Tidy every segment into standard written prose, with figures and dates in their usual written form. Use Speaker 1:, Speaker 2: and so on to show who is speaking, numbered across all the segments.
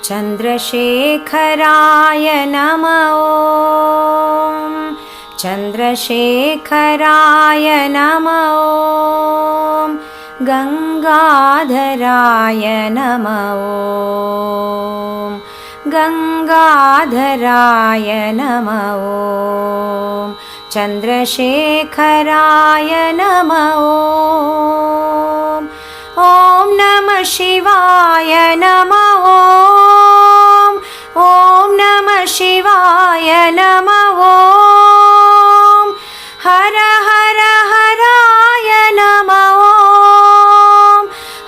Speaker 1: चन्द्रशेखराय नमः ॐ चन्द्रशेखराय नमः ॐ गङ्गाधराय नमः ॐ गङ्गाधराय नमः ॐ चन्द्रशेखराय नमः ॐ नमः शिवाय नमः ॐ नमः शिवाय नमः ॐ हर हर हराय नमः ॐ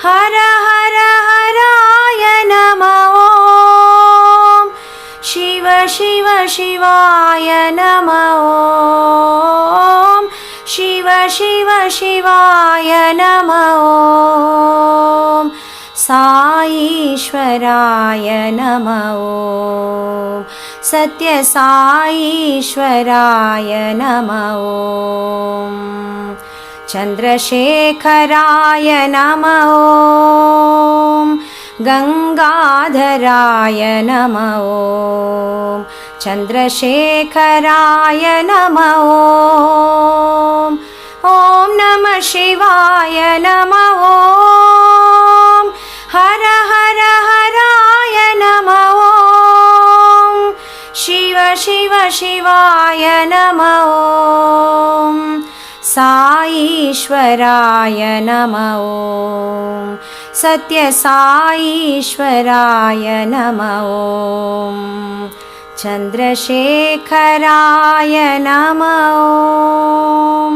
Speaker 1: हर हर हराय नमः ॐ शिव शिव शिवाय नमः ॐ शिव शिव शिवाय नमः ॐ साईश्वराय नमः ॐ सत्यसाईश्वराय नमः ॐ चन्द्रशेखराय नमः ॐ गङ्गाधराय नमः ॐ चन्द्रशेखराय नमः ॐ नमः शिवाय नमः ॐ हर हर हराय नमः ॐ शिव शिव शिवाय नमः ॐ साईश्वराय नमः ॐ सत्यसाईश्वराय नमः ॐ चन्द्रशेखराय नमः ॐ।